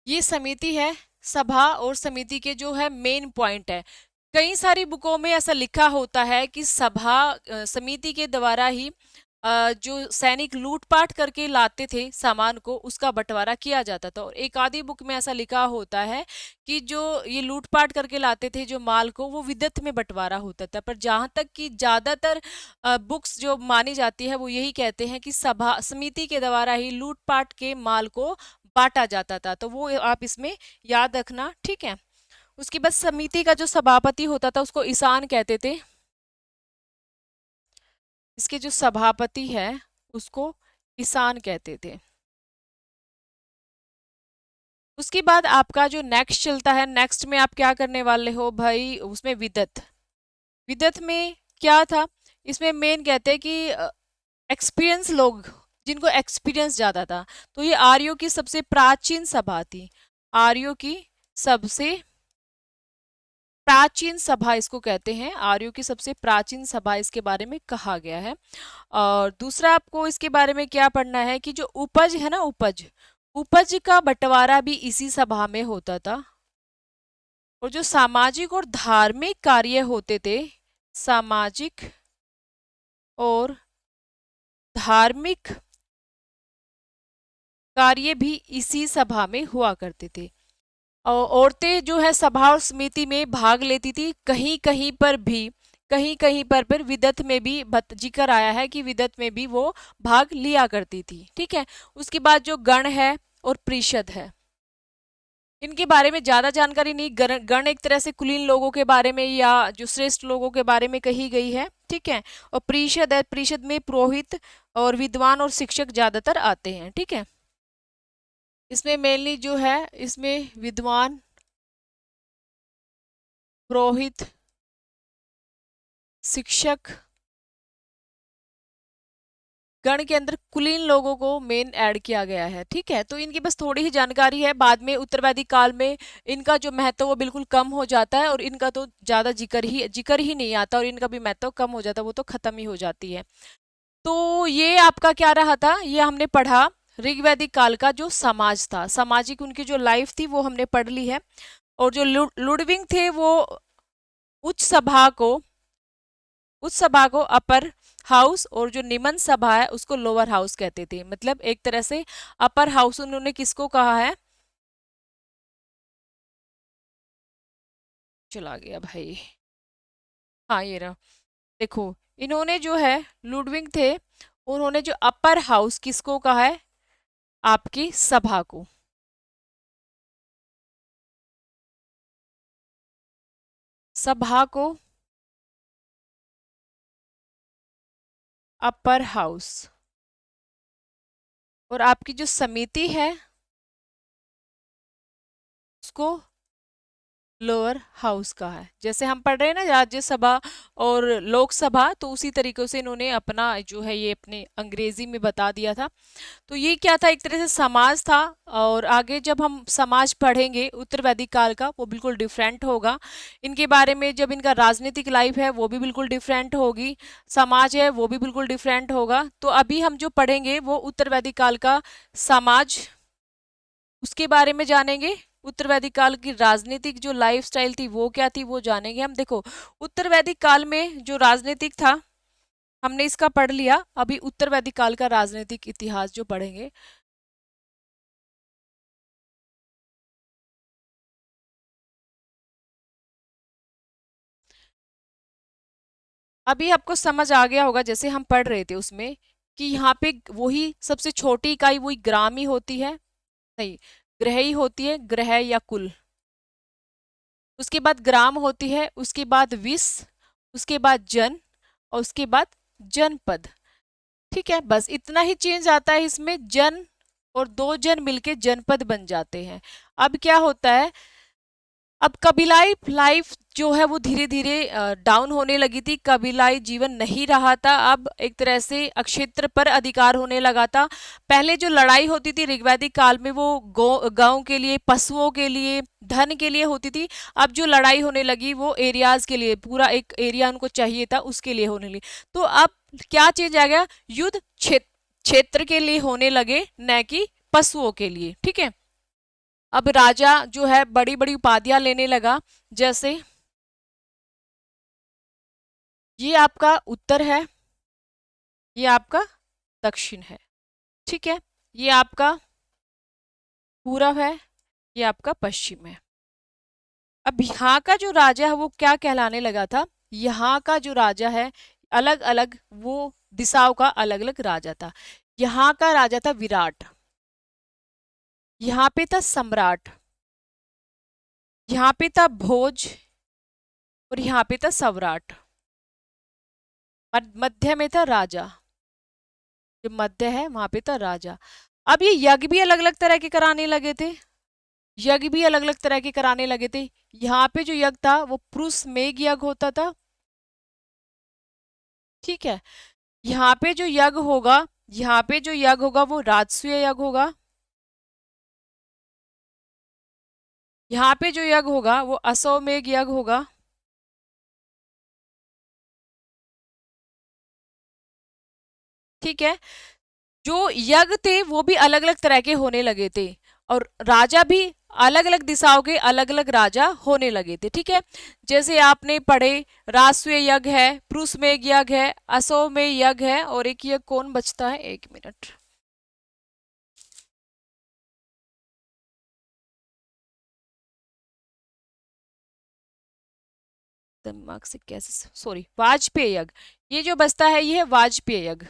[SPEAKER 1] ये समिति है, सभा और समिति के जो है मेन पॉइंट है। कई सारी बुकों में ऐसा लिखा होता है कि सभा समिति के द्वारा ही जो सैनिक लूटपाट करके लाते थे सामान को, उसका बंटवारा किया जाता था। और एक आधी बुक में ऐसा लिखा होता है कि जो ये लूटपाट करके लाते थे जो माल को, वो विदत में बंटवारा होता था। पर जहां तक कि ज्यादातर बुक्स जो मानी जाती है वो यही कहते हैं कि सभा समिति के द्वारा ही लूटपाट के माल को बांटा जाता था। तो वो आप इसमें याद रखना। ठीक है, उसके बाद समिति का जो सभापति होता था उसको ईशान कहते थे। इसके जो सभापति है उसको ईशान कहते थे। उसके बाद आपका जो नेक्स्ट चलता है, नेक्स्ट में आप क्या करने वाले हो भाई, उसमें विदत। विदत में क्या था, इसमें मेन कहते हैं कि एक्सपीरियंस लोग, जिनको एक्सपीरियंस ज्यादा था। तो ये आर्यों की सबसे प्राचीन सभा थी, आर्यों की सबसे प्राचीन सभा इसको कहते हैं, आर्यों की सबसे प्राचीन सभा इसके बारे में कहा गया है। और दूसरा आपको इसके बारे में क्या पढ़ना है कि जो उपज है ना, उपज, उपज का बंटवारा भी इसी सभा में होता था। और जो सामाजिक और धार्मिक कार्य होते थे, सामाजिक और धार्मिक कार्य भी इसी सभा में हुआ करते थे। और औरतें जो है सभा और समिति में भाग लेती थी, कहीं कहीं पर भी, कहीं कहीं पर विदत में भी जिक्र आया है कि विदत में भी वो भाग लिया करती थी। ठीक है, उसके बाद जो गण है और परिषद है, इनके बारे में ज्यादा जानकारी नहीं। गण एक तरह से कुलीन लोगों के बारे में या जो श्रेष्ठ लोगों के बारे में कही गई है। ठीक है, और परिषद है, परिषद में पुरोहित और विद्वान और शिक्षक ज्यादातर आते हैं। ठीक है, इसमें मेनली जो है इसमें विद्वान, पुरोहित, शिक्षक, गण के अंदर कुलीन लोगों को मेन ऐड किया गया है। ठीक है, तो इनकी बस थोड़ी ही जानकारी है। बाद में उत्तरवादी काल में इनका जो महत्व वो बिल्कुल कम हो जाता है, और इनका तो ज्यादा जिक्र ही नहीं आता, और इनका भी महत्व कम हो जाता है, वो तो खत्म ही हो जाती है। तो ये आपका क्या रहा था, ये हमने पढ़ा ऋग्वैदिक काल का जो समाज था, सामाजिक उनकी जो लाइफ थी वो हमने पढ़ ली है। और जो लुडविंग थे वो उच्च सभा को उच्च सभा को अपर हाउस, और जो निम्न सभा है उसको लोअर हाउस कहते थे। मतलब एक तरह से अपर हाउस उन्होंने किसको कहा है, चला गया भाई, हाँ ये रहा, देखो, इन्होंने जो है, लुडविग थे, उन्होंने जो अपर हाउस किसको कहा है? आपकी सभा को। सभा को अपर हाउस, और आपकी जो समिति है उसको लोअर हाउस का है। जैसे हम पढ़ रहे हैं ना राज्यसभा और लोकसभा, तो उसी तरीके से इन्होंने अपना जो है ये अपने अंग्रेजी में बता दिया था। तो ये क्या था, एक तरह से समाज था। और आगे जब हम समाज पढ़ेंगे उत्तर वैदिक काल का, वो बिल्कुल डिफरेंट होगा इनके बारे में। जब इनका राजनीतिक लाइफ है वो भी बिल्कुल डिफरेंट होगी, समाज है वो भी बिल्कुल डिफरेंट होगा। तो अभी हम जो पढ़ेंगे वो उत्तर वैदिक काल का समाज, उसके बारे में जानेंगे। उत्तर वैदिक काल की राजनीतिक जो लाइफस्टाइल थी वो क्या थी वो जानेंगे हम। देखो, उत्तर वैदिक काल में जो राजनीतिक था हमने इसका पढ़ लिया। अभी उत्तर वैदिक काल का राजनीतिक इतिहास जो पढ़ेंगे। अभी आपको समझ आ गया होगा, जैसे हम पढ़ रहे थे उसमें, कि यहाँ पे वही सबसे छोटी इकाई वही ग्राम ही होती है, नहीं, ग्रह ही होती है, ग्रह या कुल। उसके बाद ग्राम होती है, उसके बाद विस, उसके बाद जन, और उसके बाद जनपद। ठीक है, बस इतना ही चेंज आता है इसमें। जन और दो जन मिलके जनपद बन जाते हैं। अब क्या होता है, अब कबीलाई लाइफ जो है वो धीरे धीरे डाउन होने लगी थी। कबीलाई जीवन नहीं रहा था, अब एक तरह से अक्षेत्र पर अधिकार होने लगा था। पहले जो लड़ाई होती थी ऋग्वैदिक काल में वो गांव के लिए, पशुओं के लिए, धन के लिए होती थी। अब जो लड़ाई होने लगी वो एरियाज के लिए, पूरा एक एरिया उनको चाहिए था उसके लिए होने लगी। तो अब क्या चेंज आ गया, युद्ध क्षेत्र के लिए होने लगे, न कि पशुओं के लिए। ठीक है, अब राजा जो है बड़ी बड़ी उपाधियां लेने लगा। जैसे ये आपका उत्तर है, ये आपका दक्षिण है। ठीक है, ये आपका पूरब है, ये आपका पश्चिम है। अब यहाँ का जो राजा है वो क्या कहलाने लगा था, यहाँ का जो राजा है, अलग अलग वो दिशाओं का अलग अलग राजा था। यहाँ का राजा था विराट, यहाँ पे था सम्राट, यहाँ पे था भोज, और यहाँ पे था सवराट। मध्य में था राजा, जो मध्य है वहां पे था राजा। अब ये यज्ञ भी अलग अलग तरह के कराने लगे थे, यज्ञ भी अलग अलग तरह के कराने लगे थे। यहाँ पे जो यज्ञ था वो पुरुष मेघ यज्ञ होता था। ठीक है, यहाँ पे जो यज्ञ होगा, यहाँ पे जो यज्ञ होगा वो राजसूय यज्ञ होगा। यहाँ पे जो यज्ञ होगा वो अश्वमेघ यज्ञ होगा। ठीक है, जो यज्ञ थे वो भी अलग अलग तरह के होने लगे थे, और राजा भी अलग अलग दिशाओं के अलग अलग राजा होने लगे थे। ठीक है, जैसे आपने पढ़े, राजसूय यज्ञ है, पुरुषमेघ यज्ञ है, अश्वमेध यज्ञ है, और एक यज्ञ कौन बचता है, एक मिनट, दिमाग से कैसे, सॉरी, वाजपेय यज्ञ। ये जो बचता है ये है वाजपेय यज्ञ।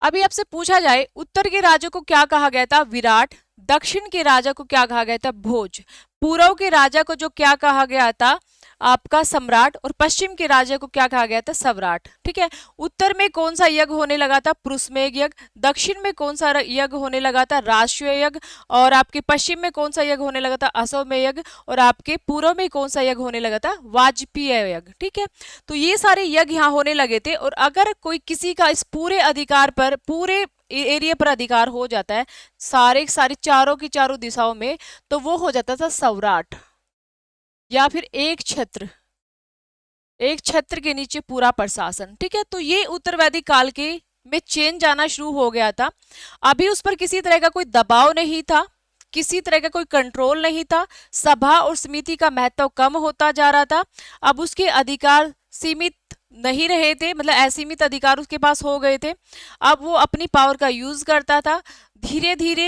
[SPEAKER 1] अभी आपसे पूछा जाए उत्तर के राजा को क्या कहा गया था, विराट। दक्षिण के राजा को क्या कहा गया था, भोज। पूर्व के राजा को जो क्या कहा गया था, आपका सम्राट। और पश्चिम के राजा को क्या कहा गया था, सवराट। ठीक है, उत्तर में कौन सा यज्ञ होने लगा था, पुरुषमेघ यज्ञ। दक्षिण में कौन सा यज्ञ होने लगा था, राष्ट्रीय यज्ञ। और आपके पश्चिम में कौन सा यज्ञ होने लगा था, अश्वमेध यज्ञ। और आपके पूर्व में कौन सा यज्ञ होने लगा था, वाजपेय यज्ञ। ठीक है, तो ये सारे यज्ञ यहाँ होने लगे थे। और अगर कोई किसी का इस पूरे अधिकार पर, पूरे एरिया पर अधिकार हो जाता है, सारे सारे चारों की चारों दिशाओं में, तो वो हो जाता था सवराट, या फिर एक छत्र, एक छत्र के नीचे पूरा प्रशासन। ठीक है, तो ये उत्तर वैदिक काल के में चेंज आना शुरू हो गया था। अभी उस पर किसी तरह का कोई दबाव नहीं था, किसी तरह का कोई कंट्रोल नहीं था। सभा और समिति का महत्व कम होता जा रहा था। अब उसके अधिकार सीमित नहीं रहे थे, मतलब असीमित अधिकार उसके पास हो गए थे। अब वो अपनी पावर का यूज करता था। धीरे धीरे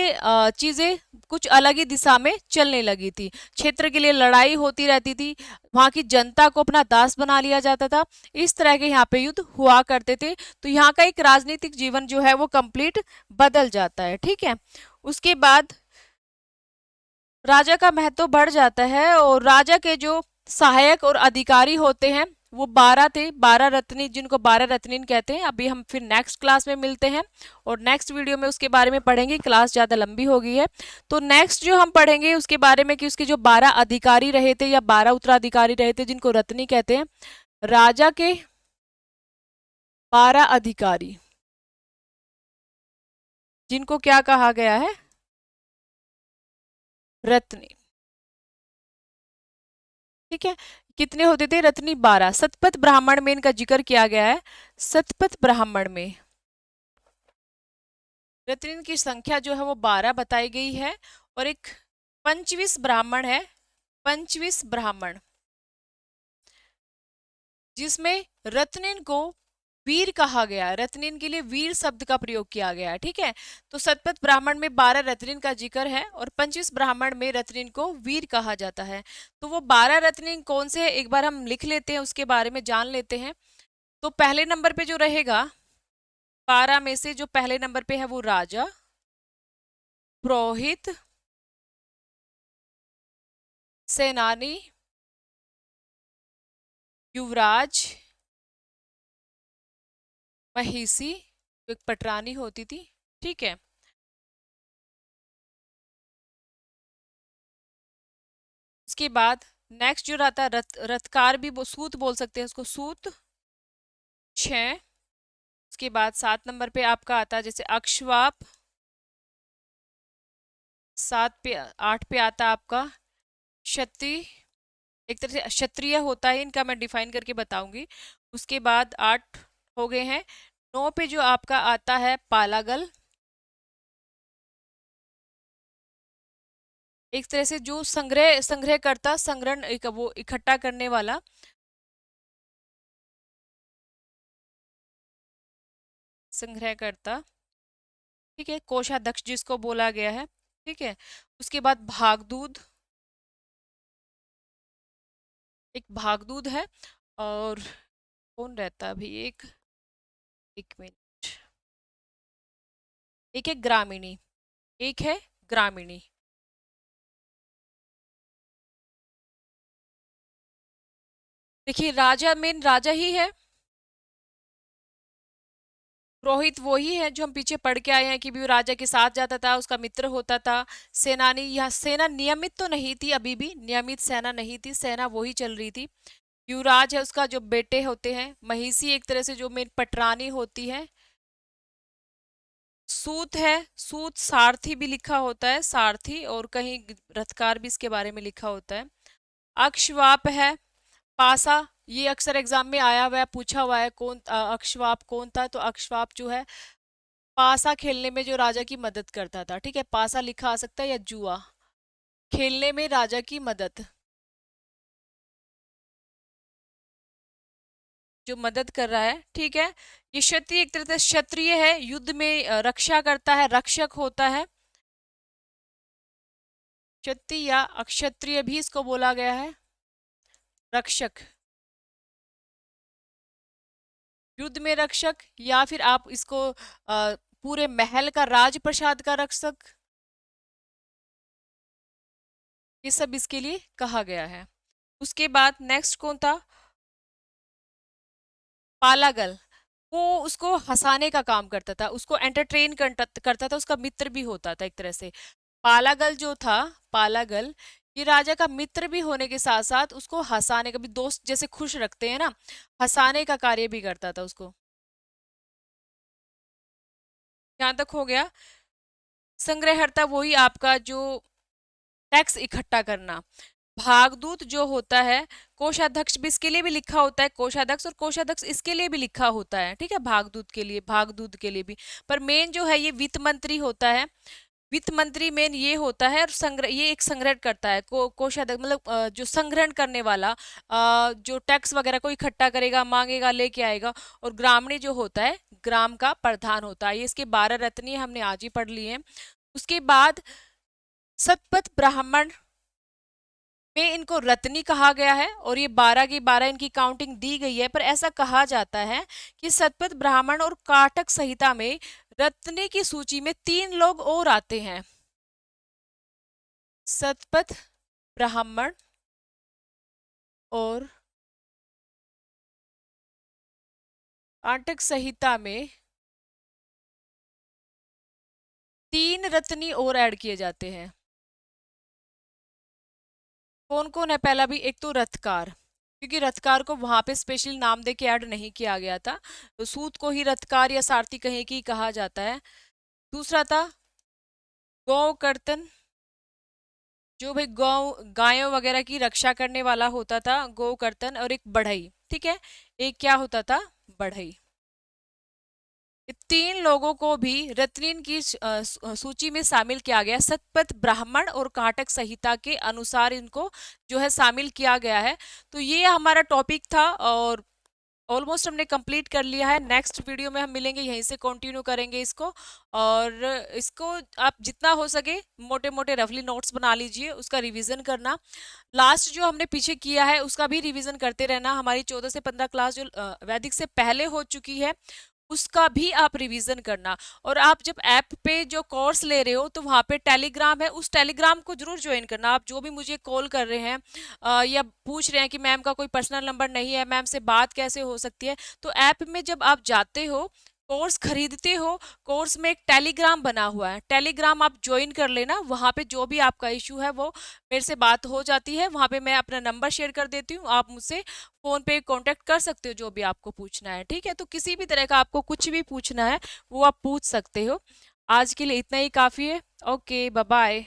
[SPEAKER 1] चीजें कुछ अलग ही दिशा में चलने लगी थी। क्षेत्र के लिए लड़ाई होती रहती थी, वहां की जनता को अपना दास बना लिया जाता था। इस तरह के यहाँ पे युद्ध हुआ करते थे। तो यहाँ का एक राजनीतिक जीवन जो है वो कंप्लीट बदल जाता है। ठीक है, उसके बाद राजा का महत्व बढ़ जाता है, और राजा के जो सहायक और अधिकारी होते हैं वो 12 थे, 12 रत्नी, जिनको 12 रत्नीन कहते हैं। अभी हम फिर नेक्स्ट क्लास में मिलते हैं और नेक्स्ट वीडियो में उसके बारे में पढ़ेंगे। क्लास ज़्यादा लंबी हो गई है, तो नेक्स्ट जो हम पढ़ेंगे उसके बारे में कि उसके जो 12 अधिकारी रहे थे या 12 उत्तराधिकारी रहे थे जिनको रत्नी कहते हैं। राजा के 12 अधिकारी जिनको क्या कहा गया है, रत्नी। ठीक है, कितने होते थे रत्नी? 12। सतपथ ब्राह्मण में इनका जिक्र किया गया है। सतपथ ब्राह्मण में रत्नी की संख्या जो है वो 12 बताई गई है। और एक पंचविश ब्राह्मण है, पंचविश ब्राह्मण, जिसमें रत्निन को वीर कहा गया है। रत्निन के लिए वीर शब्द का प्रयोग किया गया है। ठीक है, तो सतपथ ब्राह्मण में 12 रत्निन का जिक्र है और पंचविश ब्राह्मण में रत्निन को वीर कहा जाता है। तो वो 12 रत्निन कौन से है एक बार हम लिख लेते हैं, उसके बारे में जान लेते हैं। तो पहले नंबर पे जो रहेगा 12 में से, जो पहले नंबर पे है वो राजा, पुरोहित, सेनानी, युवराज, महिषी, एक पटरानी होती थी। ठीक है, उसके बाद नेक्स्ट जो रहता है रथकार भी सूत बोल सकते हैं उसको, सूत 6। उसके बाद 7 नंबर पे आपका आता है जैसे अक्षवाप, 7 पे 8 पे आता है आपका क्षत्रिय, एक तरह से क्षत्रिय होता है, इनका मैं डिफाइन करके बताऊंगी। उसके बाद 8 हो गए हैं। 9 पे जो आपका आता है पालागल, एक तरह से जो संग्रह करता, संग्रहण वो इकट्ठा करने वाला, संग्रह करता। ठीक है, कोषाध्यक्ष जिसको बोला गया है। ठीक है, उसके बाद भागदूत, एक भागदूत है। और कौन रहता है अभी, एक मिनट, एक है ग्रामीणी, एक है ग्रामीणी। देखिए राजा मेन राजा ही है, पुरोहित वो ही है जो हम पीछे पढ़ के आए हैं कि भी वो राजा के साथ जाता था, उसका मित्र होता था। सेनानी, यहाँ सेना नियमित तो नहीं थी, अभी भी नियमित सेना नहीं थी, सेना वही चल रही थी। युवराज है, उसका जो बेटे होते हैं। महिषी एक तरह से जो मेन पटरानी होती है। सूत है, सूत सारथी भी लिखा होता है, सारथी, और कहीं रथकार भी इसके बारे में लिखा होता है। अक्षवाप है, पासा, ये अक्सर एग्जाम में आया हुआ है, पूछा हुआ है कौन अक्षवाप कौन था। तो अक्षवाप जो है पासा खेलने में जो राजा की मदद करता था। ठीक है, पासा लिखा आ सकता है, या जुआ खेलने में राजा की मदद, जो मदद कर रहा है। ठीक है, ये क्षत्रिय एक तरह से क्षत्रिय है, युद्ध में रक्षा करता है, रक्षक होता है। क्षत्रिय या अक्षत्रिय भी इसको बोला गया है, रक्षक, युद्ध में रक्षक, या फिर आप इसको पूरे महल का राजप्रसाद का रक्षक, ये सब इसके लिए कहा गया है। उसके बाद नेक्स्ट कौन था? पालागल, वो उसको हंसाने का काम करता था, उसको एंटरटेन करता था, उसका मित्र भी होता था एक तरह से। पालागल जो था, पालागल ये राजा का मित्र भी होने के साथ साथ उसको हंसाने का भी, दोस्त जैसे खुश रखते हैं ना, हंसाने का कार्य भी करता था उसको। यहाँ तक हो गया। संग्रहर्ता वही आपका जो टैक्स इकट्ठा करना। भागदूत जो होता है, कोषाध्यक्ष भी इसके लिए भी लिखा होता है, कोषाध्यक्ष, और कोषाध्यक्ष इसके लिए भी लिखा होता है। ठीक है, भागदूत के लिए, भागदूत के लिए भी। पर मेन जो है ये वित्त मंत्री होता है। वित्त मंत्री मेन ये होता है, और संग्रह, ये एक संग्रहण करता है, कोषाध्यक्ष मतलब जो संग्रहण करने वाला, जो टैक्स वगैरह को इकट्ठा करेगा, मांगेगा, लेके आएगा। और ग्रामीण जो होता है, ग्राम का प्रधान होता है। ये इसके 12 रत्नी हमने आज ही पढ़ लिए हैं। उसके बाद शतपथ ब्राह्मण में इनको रत्नी कहा गया है, और ये 12 की 12 इनकी काउंटिंग दी गई है। पर ऐसा कहा जाता है कि शतपथ ब्राह्मण और काटक संहिता में रत्नी की सूची में 3 लोग और आते हैं। शतपथ ब्राह्मण और काटक संहिता में 3 रत्नी और ऐड किए जाते हैं। कौन कौन है? पहला भी एक तो रथकार, क्योंकि रथकार को वहां पे स्पेशल नाम दे के ऐड नहीं किया गया था, तो सूत को ही रथकार या सारथी कहीं की कहा जाता है। दूसरा था गौ कर्तन, जो भाई गौ गायों वगैरह की रक्षा करने वाला होता था, गौ कर्तन। और एक बढ़ई, ठीक है, एक क्या होता था? बढ़ई। ये 3 लोगों को भी रत्नीन की सूची में शामिल किया गया। शतपथ ब्राह्मण और काटक संहिता के अनुसार इनको जो है शामिल किया गया है। तो ये हमारा टॉपिक था, और ऑलमोस्ट हमने कंप्लीट कर लिया है। नेक्स्ट वीडियो में हम मिलेंगे, यहीं से कंटिन्यू करेंगे इसको। और इसको आप जितना हो सके मोटे मोटे रफली नोट्स बना लीजिए, उसका रिवीजन करना। लास्ट जो हमने पीछे किया है उसका भी रिवीजन करते रहना। हमारी 14 से 15 क्लास जो वैदिक से पहले हो चुकी है, उसका भी आप रिवीजन करना। और आप जब ऐप पे जो कोर्स ले रहे हो, तो वहाँ पे टेलीग्राम है, उस टेलीग्राम को जरूर ज्वाइन करना। आप जो भी मुझे कॉल कर रहे हैं या पूछ रहे हैं कि मैम का कोई पर्सनल नंबर नहीं है, मैम से बात कैसे हो सकती है, तो ऐप में जब आप जाते हो, कोर्स खरीदते हो, कोर्स में एक टेलीग्राम बना हुआ है, टेलीग्राम आप ज्वाइन कर लेना। वहाँ पे जो भी आपका इशू है वो मेरे से बात हो जाती है। वहाँ पे मैं अपना नंबर शेयर कर देती हूँ, आप मुझसे फोन पे कांटेक्ट कर सकते हो जो भी आपको पूछना है। ठीक है, तो किसी भी तरह का आपको कुछ भी पूछना है वो आप पूछ सकते हो। आज के लिए इतना ही काफी है। Okay, bye bye.